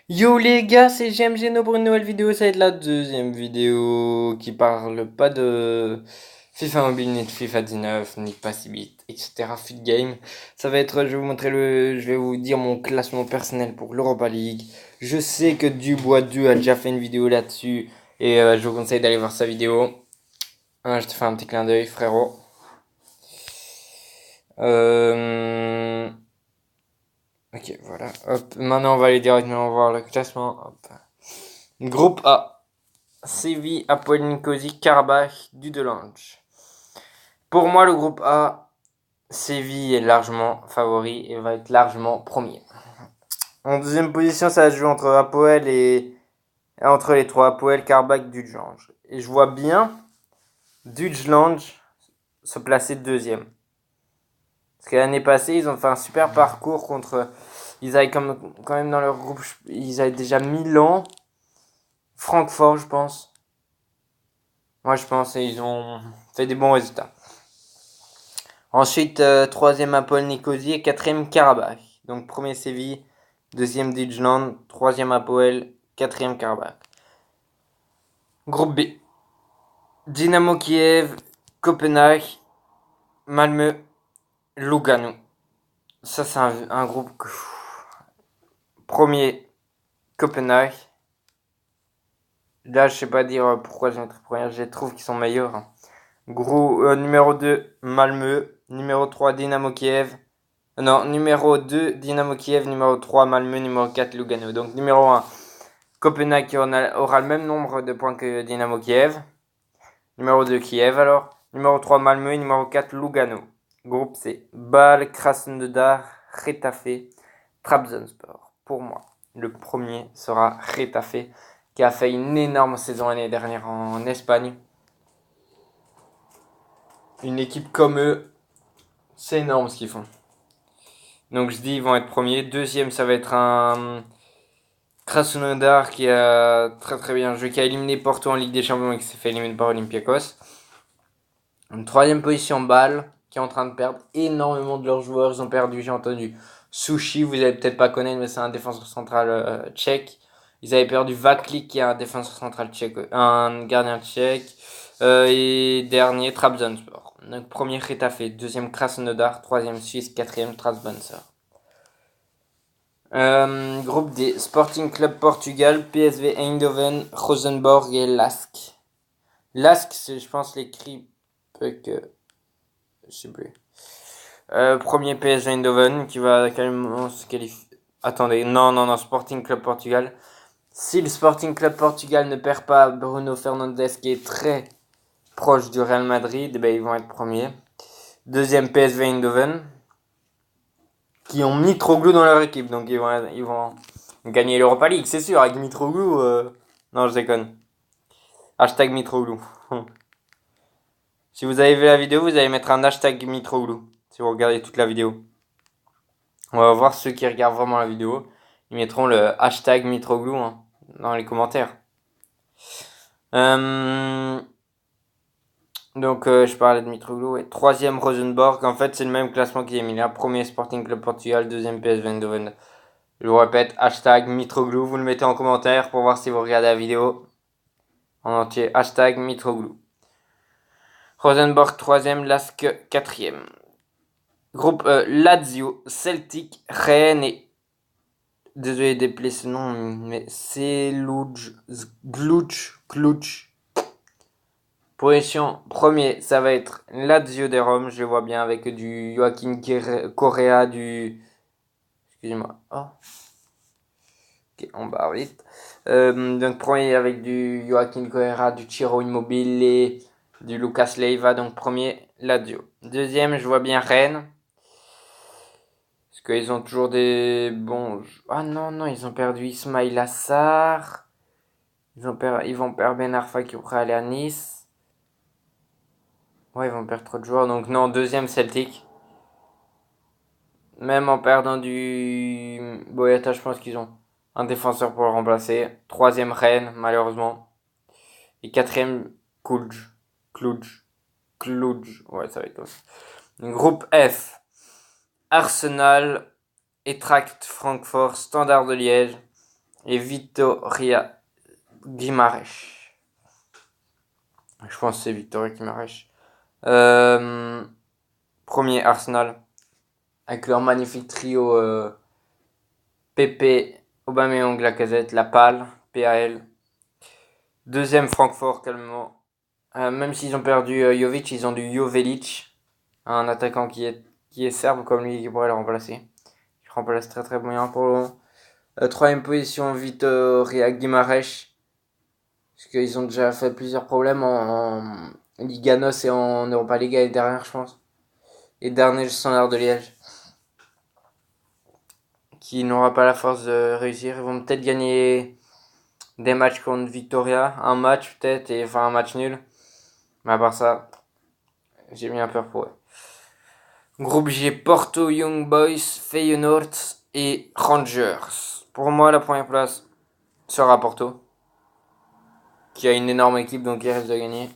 Yo les gars, c'est GM Geno pour une nouvelle vidéo. Ça va être la deuxième vidéo qui parle pas de FIFA Mobile, ni de FIFA 19, ni de Passibit, etc. Fit Game. Ça va être, je vais vous montrer je vais vous dire mon classement personnel pour l'Europa League. Je sais que Dubois 2 a déjà fait une vidéo là-dessus et je vous conseille d'aller voir sa vidéo. Je te fais un petit clin d'œil, frérot. Euh... Ok, voilà. Hop, maintenant on va aller directement voir le classement. Hop. Groupe A. Séville, Apoel Nicosie, Karabakh, Dudelange. Pour moi, le groupe A, Séville est largement favori et va être largement premier. En deuxième position, ça va se jouer entre Apoel et entre les trois, Apoel, Karabakh, Dudelange. Et je vois bien Dudelange se placer deuxième. Parce que l'année passée, ils ont fait un super parcours contre. Ils avaient quand même dans leur groupe, ils avaient déjà Milan, Francfort, je pense. Moi, je pense, et ils ont fait des bons résultats. Ensuite, troisième Apoel Nicosie et quatrième Karabakh. Donc premier Séville, deuxième Dijland, troisième Apoel, quatrième Karabakh. Groupe B. Dynamo Kiev, Copenhague, Malmö, Lugano. Ça, c'est un groupe. Premier, Copenhague. Là, je sais pas dire pourquoi je mettrais premier. Je trouve qu'ils sont meilleurs. Numéro 2, Malmö. Numéro 3, Dynamo Kiev. Non, numéro 2, Dynamo Kiev. Numéro 3, Malmö. Numéro 4, Lugano. Donc, numéro 1, Copenhague qui aura le même nombre de points que Dynamo Kiev. Numéro 2, Kiev alors. Numéro 3, Malmö. Numéro 4, Lugano. Groupe C, Bâle, Krasnodar, Getafe, Trabzonspor. Pour moi, le premier sera Getafe, qui a fait une énorme saison l'année dernière en Espagne. Une équipe comme eux, c'est énorme ce qu'ils font. Donc je dis ils vont être premiers. Deuxième, ça va être un Krasnodar qui a très très bien joué, qui a éliminé Porto en Ligue des Champions et qui s'est fait éliminer par Olympiakos. Une troisième position, Bâle, qui est en train de perdre énormément de leurs joueurs. Ils ont perdu, j'ai entendu, Sushi, vous allez peut-être pas connaître, mais c'est un défenseur central tchèque. Ils avaient perdu Vaklik, qui est un défenseur central tchèque, un gardien tchèque. Et dernier, Trabzonspor. Donc premier Getafe, deuxième Krasnodar, troisième Suisse, quatrième Trabzonspor. Groupe D, Sporting Club Portugal, PSV Eindhoven, Rosenborg et LASK. LASK, c'est, je pense, l'écrit que. Je sais plus. Premier PSV Eindhoven qui va carrément se qualifier. Attendez, non, Sporting Club Portugal. Si le Sporting Club Portugal ne perd pas Bruno Fernandes qui est très proche du Real Madrid, eh ben ils vont être premiers. Deuxième PSV Eindhoven qui ont Mitroglou dans leur équipe, donc ils vont gagner l'Europa League, c'est sûr, avec Mitroglou. Non, je déconne. Hashtag Mitroglou. Si vous avez vu la vidéo, vous allez mettre un hashtag Mitroglou. Si vous regardez toute la vidéo. On va voir ceux qui regardent vraiment la vidéo. Ils mettront le hashtag Mitroglou hein, dans les commentaires. Euh, je parlais de Mitroglou. Et troisième Rosenborg. En fait, c'est le même classement qu'il a mis là. Premier Sporting Club Portugal. Deuxième PSV Eindhoven. Je vous répète, hashtag Mitroglou. Vous le mettez en commentaire pour voir si vous regardez la vidéo en entier. Hashtag Mitroglou. Rosenborg troisième. Lask quatrième. Groupe Lazio, Celtic, Rennes et désolé d'épeler ce nom, mais c'est Gluch. Position premier, ça va être Lazio de Rome, je le vois bien avec du Joaquin Correa, du. Excusez-moi. Oh. Ok, on barre vite. Donc premier avec du Joaquin Correa, du Ciro Immobile, du Lucas Leiva, donc premier Lazio. Deuxième, je vois bien Rennes. Parce qu'ils ont toujours des bons. Ah non, ils ont perdu Ismail Assar. Ils vont perdre Ben Arfa qui pourrait aller à Nice. Ouais, ils vont perdre trop de joueurs. Donc non, deuxième Celtic. Même en perdant du Boyata, je pense qu'ils ont un défenseur pour le remplacer. Troisième Rennes, malheureusement. Et quatrième Cluj. Cluj. Ouais, ça va être ça. Groupe F. Arsenal, Eintracht Francfort, Standard de Liège, et Vitória Guimarães. Je pense que c'est Vitória Guimarães. Premier Arsenal avec leur magnifique trio Pepe, Aubameyang, Lacazette, La Palle, PAL. Deuxième Francfort calmement. Même s'ils ont perdu Jovic, ils ont du Jovelic, un attaquant qui est serbe comme lui qui pourrait le remplacer. Il remplace très très bien pour le moment. Troisième position Vitória Guimarães, parce qu'ils ont déjà fait plusieurs problèmes en Liga NOS et en Europa League l'année dernière, je pense. Et dernier Standard de Liège, qui n'aura pas la force de réussir. Ils vont peut-être gagner des matchs contre Victoria, un match peut-être, et enfin un match nul. Mais à part ça, j'ai bien peur pour eux. Groupe G, Porto, Young Boys, Feyenoord et Rangers. Pour moi, la première place sera Porto, qui a une énorme équipe, donc ils risquent de gagner.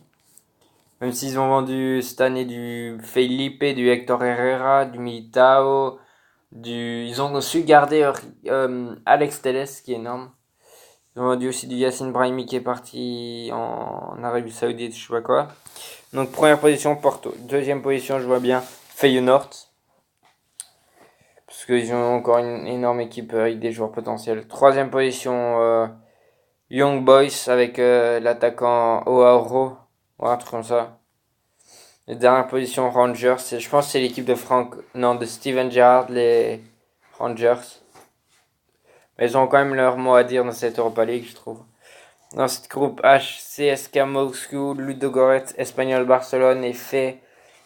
Même s'ils ont vendu cette année du Felipe, du Hector Herrera, du Militao, ils ont su garder Alex Telles, qui est énorme. Ils ont vendu aussi du Yassine Brahimi qui est parti en Arabie Saoudite, je sais pas quoi. Donc première position Porto. Deuxième position, je vois bien Feyenoord. Parce qu'ils ont encore une énorme équipe avec des joueurs potentiels. Troisième position Young Boys avec l'attaquant Oauro. Ou un truc comme ça. Et dernière position Rangers. Je pense que c'est l'équipe de Steven Gerrard, les Rangers. Mais ils ont quand même leur mot à dire dans cette Europa League, je trouve. Dans ce groupe H, CSKA Moscou, Ludogorets, Espanyol Barcelone et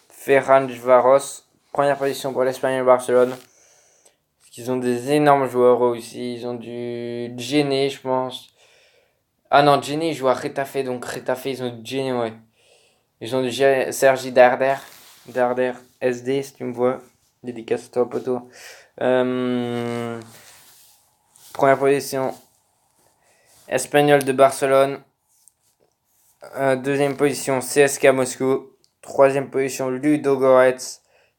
Ferencváros. Première position pour l'Espanyol Barcelone. Parce qu'ils ont des énormes joueurs aussi. Ils ont du Djene, je pense. Ah non, Djene, il joue à Retafe, donc Retafe, ils ont du Djene, ouais. Ils ont du Sergi Darder. Darder SD, si tu me vois. Dédicace à toi, poteau. Première position, Espanyol de Barcelone. Deuxième position, CSKA Moscou. Troisième position, Ludogorets.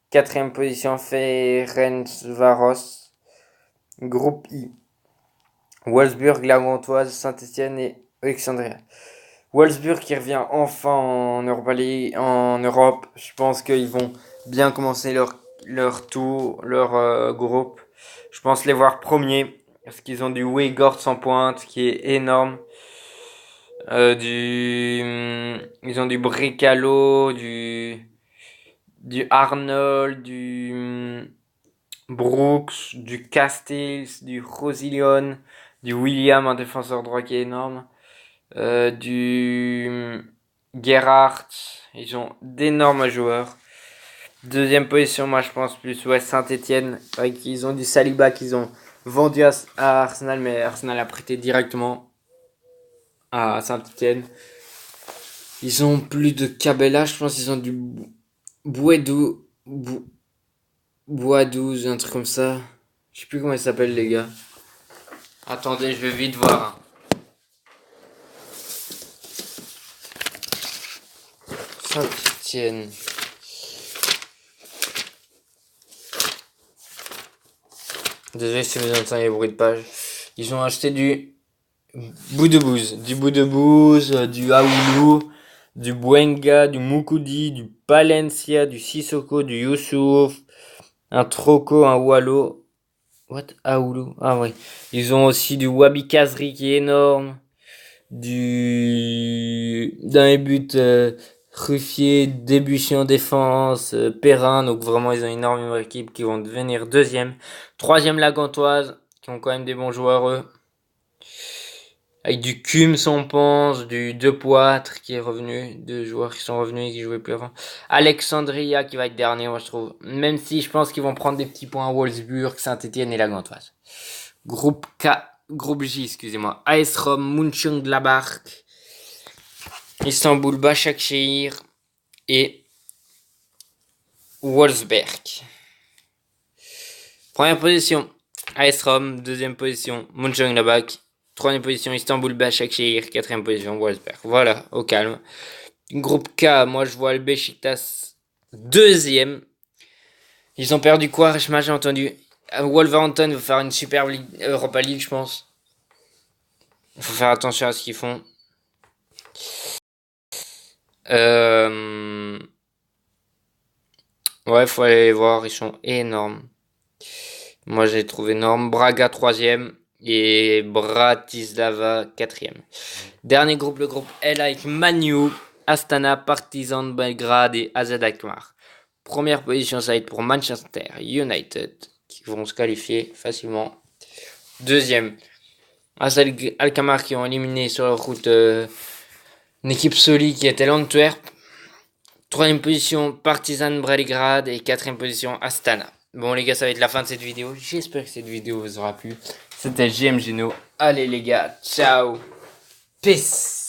Quatrième position, Ferencváros. Groupe I, Wolfsburg, la Gantoise, Saint-Etienne et Alexandria. Wolfsburg qui revient enfin en Europa League, en Europe. Je pense qu'ils vont bien commencer leur tour, leur groupe. Je pense les voir premiers. Parce qu'ils ont du Weghorst en pointe qui est énorme. Ils ont du Brecalo, du Arnold, du Brooks, du Castells, du Rosillon, du William, un défenseur droit qui est énorme, du Gerhardt. Ils ont d'énormes joueurs. Deuxième position, moi je pense plus Saint-Etienne. Ils ont du Saliba qu'ils ont vendu à Arsenal, mais Arsenal a prêté directement à Saint-Etienne. Ils ont plus de Cabella, je pense qu'ils ont du Bouedou, Bois-12, un truc comme ça. Je sais plus comment ils s'appellent les gars. Attendez, je vais vite voir. Saint-Etienne. Désolé si vous entendez les bruits de page. Ils ont acheté du Boudebouz, du Aoulou, du Bouenga, du Moukoudi, du Palencia, du Sissoko, du Youssouf, un Troco, un Wallo. What? Aoulou? Ah oui. Ils ont aussi du Wabi Kazri qui est énorme. Dans les buts Ruffier, Debuchy en défense, Perrin, donc vraiment ils ont une énorme équipe qui vont devenir deuxième. Troisième la Gantoise, qui ont quand même des bons joueurs eux. Avec du Kums on pense, du Depoitre qui est revenu, deux joueurs qui sont revenus et qui jouaient plus avant. Alexandria qui va être dernier moi je trouve. Même si je pense qu'ils vont prendre des petits points à Wolfsburg, Saint-Etienne et la Gantoise. Groupe J, excusez-moi. AS Rome, Mönchengladbach, Istanbul, Başakşehir et Wolfsberg. Première position, AS Rome. Deuxième position, Mönchengladbach. Troisième position, Istanbul, Başakşehir. Quatrième position, Wolfsberg. Voilà, au calme. Groupe K, moi je vois le Beşiktaş deuxième. Ils ont perdu quoi, j'ai entendu. Wolverhampton va faire une Super League, Europa League, je pense. Il faut faire attention à ce qu'ils font. Ouais, faut aller les voir, ils sont énormes. Moi, j'ai trouvé énorme. Braga 3e et Bratislava 4e. Dernier groupe, le groupe L avec Manu, Astana, Partizan Belgrade et AZ Alkmaar. Première position, ça va être pour Manchester United, qui vont se qualifier facilement. Deuxième, AZ Alkmaar qui ont éliminé sur leur route une équipe solide qui était l'Antwerp. Troisième position, Partizan Belgrade et quatrième position, Astana. Bon les gars, ça va être la fin de cette vidéo. J'espère que cette vidéo vous aura plu. C'était JM Geno. Allez les gars, ciao. Peace.